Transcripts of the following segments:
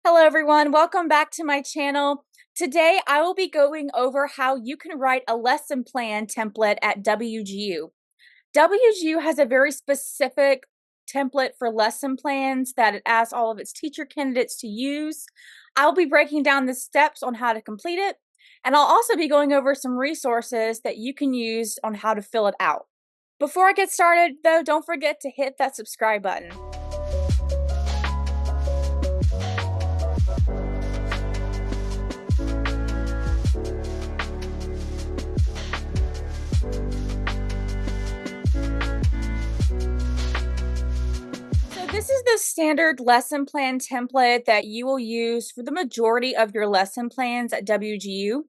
Hello everyone, welcome back to my channel. Today I will be going over how you can write a lesson plan template at WGU. WGU has a very specific template for lesson plans that it asks all of its teacher candidates to use. I'll be breaking down the steps on how to complete it, and I'll also be going over some resources that you can use on how to fill it out. Before I get started though, don't forget to hit that subscribe button. This is the standard lesson plan template that you will use for the majority of your lesson plans at WGU.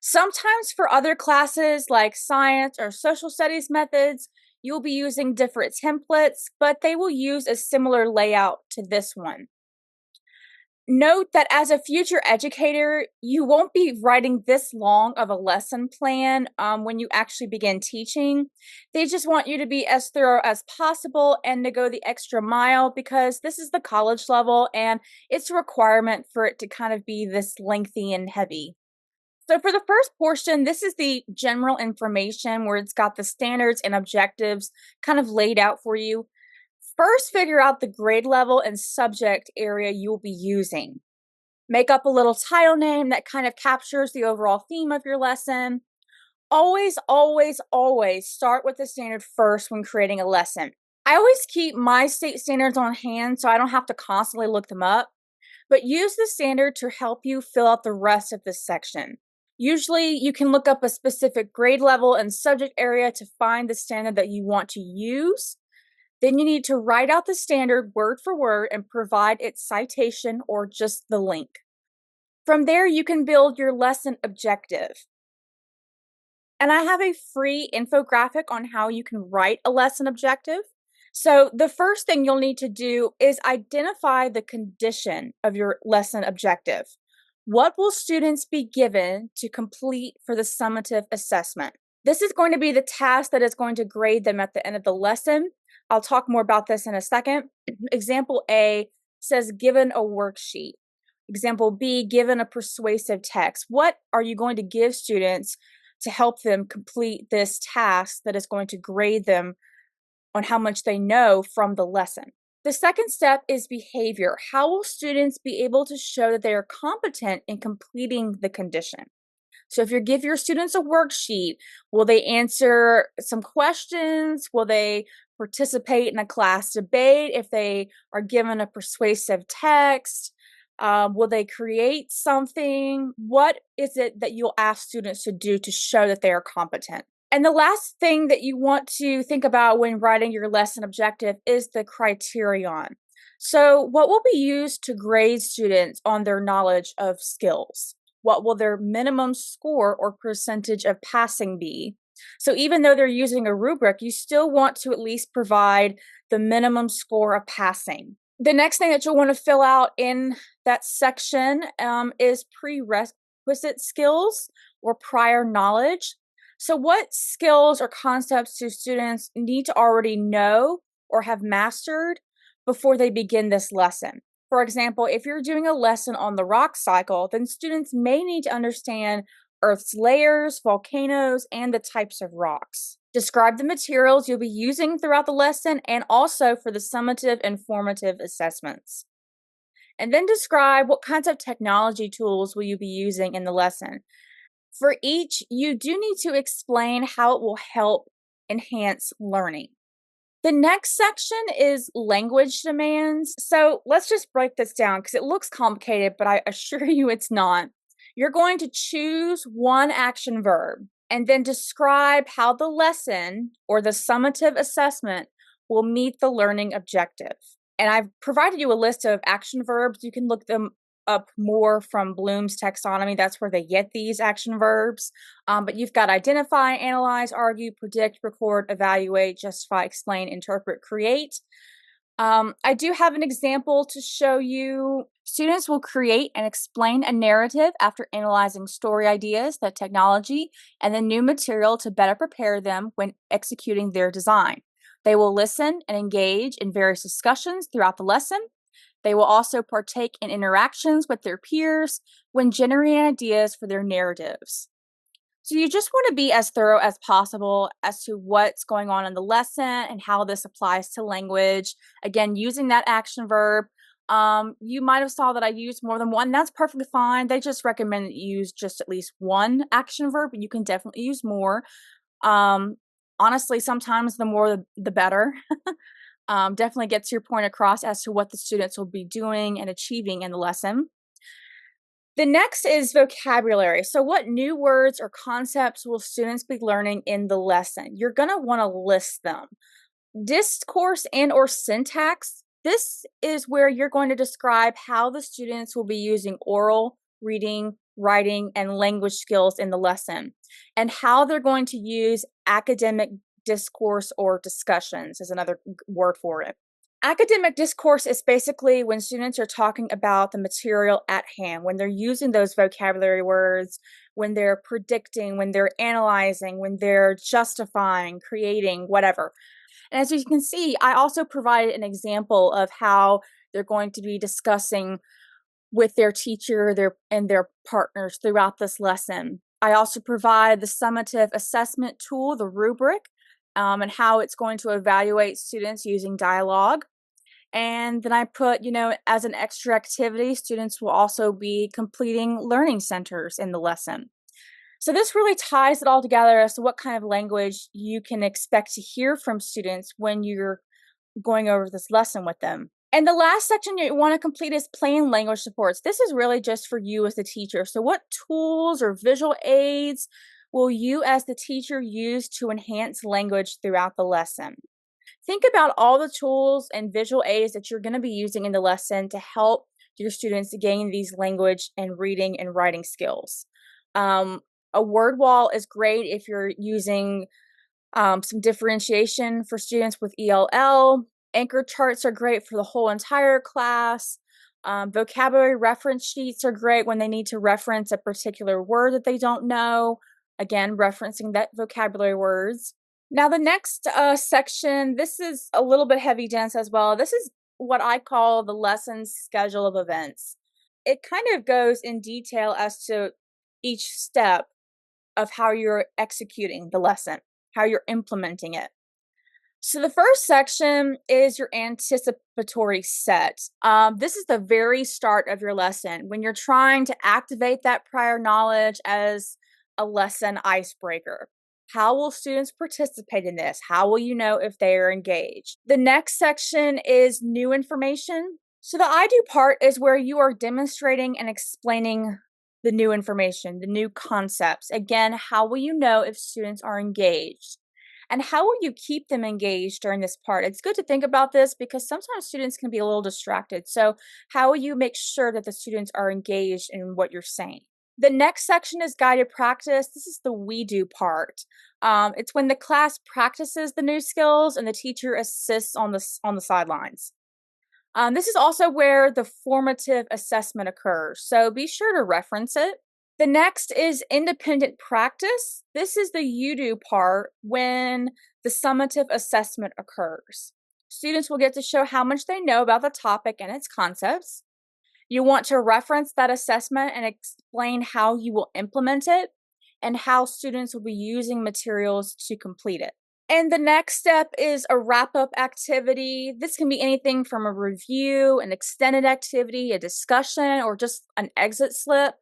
Sometimes for other classes like science or social studies methods, you'll be using different templates, but they will use a similar layout to this one. Note that as a future educator, you won't be writing this long of a lesson plan when you actually begin teaching. They just want you to be as thorough as possible and to go the extra mile because this is the college level and it's a requirement for it to kind of be this lengthy and heavy. So for the first portion, this is the general information where it's got the standards and objectives kind of laid out for you. First, figure out the grade level and subject area you will be using. Make up a little title name that kind of captures the overall theme of your lesson. Always, always, always start with the standard first when creating a lesson. I always keep my state standards on hand so I don't have to constantly look them up, but use the standard to help you fill out the rest of this section. Usually, you can look up a specific grade level and subject area to find the standard that you want to use. Then you need to write out the standard word for word and provide its citation or just the link. From there, you can build your lesson objective. And I have a free infographic on how you can write a lesson objective. So the first thing you'll need to do is identify the condition of your lesson objective. What will students be given to complete for the summative assessment? This is going to be the task that is going to grade them at the end of the lesson. I'll talk more about this in a second. Example A says given a worksheet. Example B, given a persuasive text. What are you going to give students to help them complete this task that is going to grade them on how much they know from the lesson? The second step is behavior. How will students be able to show that they are competent in completing the condition? So if you give your students a worksheet, will they answer some questions? Will they participate in a class debate if they are given a persuasive text? Will they create something? What is it that you'll ask students to do to show that they are competent? And the last thing that you want to think about when writing your lesson objective is the criterion. So what will be used to grade students on their knowledge of skills? What will their minimum score or percentage of passing be? So even though they're using a rubric, you still want to at least provide the minimum score of passing. The next thing that you'll want to fill out in that section is prerequisite skills or prior knowledge. So what skills or concepts do students need to already know or have mastered before they begin this lesson? For example, if you're doing a lesson on the rock cycle, then students may need to understand Earth's layers, volcanoes, and the types of rocks. Describe the materials you'll be using throughout the lesson and also for the summative and formative assessments. And then describe what kinds of technology tools will you be using in the lesson. For each, you do need to explain how it will help enhance learning. The next section is language demands. So let's just break this down because it looks complicated, but I assure you it's not. You're going to choose one action verb and then describe how the lesson or the summative assessment will meet the learning objective. And I've provided you a list of action verbs. You can look them up more from Bloom's taxonomy. That's where they get these action verbs. But you've got identify, analyze, argue, predict, record, evaluate, justify, explain, interpret, create. I do have an example to show you. Students will create and explain a narrative after analyzing story ideas, the technology, and the new material to better prepare them when executing their design. They will listen and engage in various discussions throughout the lesson. They will also partake in interactions with their peers when generating ideas for their narratives. So you just want to be as thorough as possible as to what's going on in the lesson and how this applies to language. Again, using that action verb. You might have saw that I used more than one. That's perfectly fine. They just recommend that you use just at least one action verb, but you can definitely use more. Honestly, sometimes the more the better. Definitely gets your point across as to what the students will be doing and achieving in the lesson. The next is vocabulary. So what new words or concepts will students be learning in the lesson? You're going to want to list them. Discourse and or syntax. This is where you're going to describe how the students will be using oral, reading, writing, and language skills in the lesson, and how they're going to use academic discourse or discussions is another word for it. Academic discourse is basically when students are talking about the material at hand, when they're using those vocabulary words, when they're predicting, when they're analyzing, when they're justifying, creating, whatever. And as you can see, I also provided an example of how they're going to be discussing with their teacher and their partners throughout this lesson. I also provide the summative assessment tool, the rubric, and how it's going to evaluate students using dialogue. And then I put, as an extra activity, students will also be completing learning centers in the lesson. So this really ties it all together as to what kind of language you can expect to hear from students when you're going over this lesson with them. And the last section you want to complete is plain language supports. This is really just for you as the teacher. So what tools or visual aids will you as the teacher use to enhance language throughout the lesson? Think about all the tools and visual aids that you're going to be using in the lesson to help your students gain these language and reading and writing skills. A word wall is great if you're using some differentiation for students with ELL. Anchor charts are great for the whole entire class. Vocabulary reference sheets are great when they need to reference a particular word that they don't know. Again, referencing that vocabulary words. Now, the next section, this is a little bit heavy dense as well. This is what I call the lesson schedule of events. It kind of goes in detail as to each step of how you're executing the lesson, how you're implementing it. So the first section is your anticipatory set. This is the very start of your lesson when you're trying to activate that prior knowledge as a lesson icebreaker. How will students participate in this? How will you know if they are engaged? The next section is new information. So the I do part is where you are demonstrating and explaining the new information, the new concepts. Again, how will you know if students are engaged? And how will you keep them engaged during this part? It's good to think about this because sometimes students can be a little distracted. So how will you make sure that the students are engaged in what you're saying? The next section is guided practice. This is the we do part. It's when the class practices the new skills and the teacher assists on the sidelines. This is also where the formative assessment occurs, so be sure to reference it. The next is independent practice. This is the you do part when the summative assessment occurs. Students will get to show how much they know about the topic and its concepts. You want to reference that assessment and explain how you will implement it and how students will be using materials to complete it. And the next step is a wrap-up activity. This can be anything from a review, an extended activity, a discussion, or just an exit slip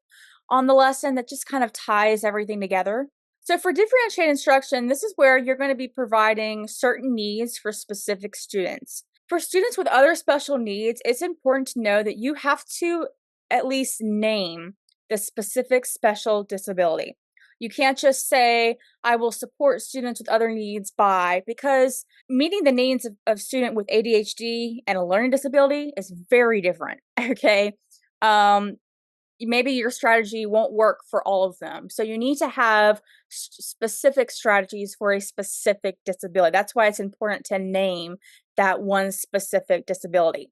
on the lesson that just kind of ties everything together. So for differentiated instruction, this is where you're going to be providing certain needs for specific students. For students with other special needs, it's important to know that you have to at least name the specific special disability. You can't just say, I will support students with other needs by, because meeting the needs of student with ADHD and a learning disability is very different, okay? Maybe your strategy won't work for all of them. So you need to have specific strategies for a specific disability. That's why it's important to name that one specific disability.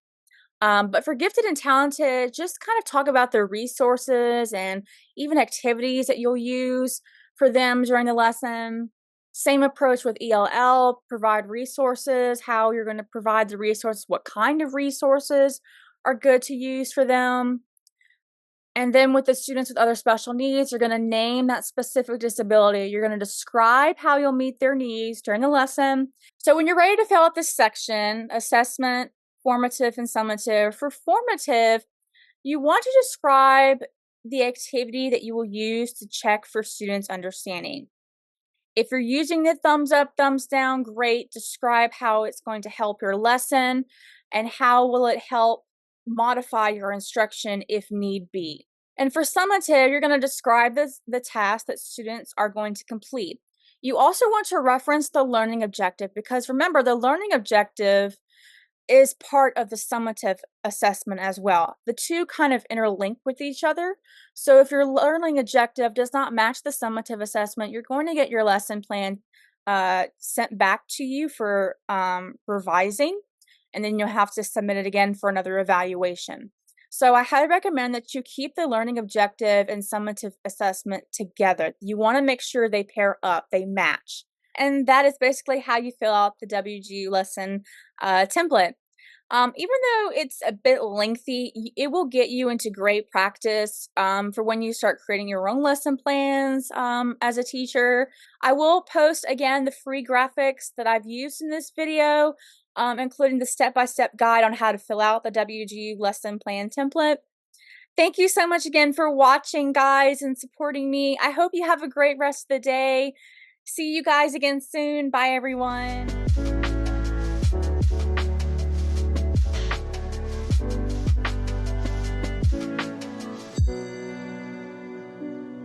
But for gifted and talented, just kind of talk about their resources and even activities that you'll use for them during the lesson. Same approach with ELL, provide resources, how you're going to provide the resources, what kind of resources are good to use for them. And then with the students with other special needs, you're going to name that specific disability. You're going to describe how you'll meet their needs during the lesson. So when you're ready to fill out this section, assessment, formative, and summative, for formative, you want to describe the activity that you will use to check for students' understanding. If you're using the thumbs up, thumbs down, great. Describe how it's going to help your lesson and how will it help modify your instruction if need be. And for summative, you're going to describe the task that students are going to complete. You also want to reference the learning objective because remember, the learning objective is part of the summative assessment as well. The two kind of interlink with each other. So if your learning objective does not match the summative assessment, you're going to get your lesson plan sent back to you for revising, and then you'll have to submit it again for another evaluation. So I highly recommend that you keep the learning objective and summative assessment together. You want to make sure they pair up, they match. And that is basically how you fill out the WGU lesson template. Even though it's a bit lengthy, it will get you into great practice for when you start creating your own lesson plans as a teacher. I will post, again, the free graphics that I've used in this video, including the step-by-step guide on how to fill out the WGU lesson plan template. Thank you so much again for watching, guys, and supporting me. I hope you have a great rest of the day. See you guys again soon. Bye, everyone.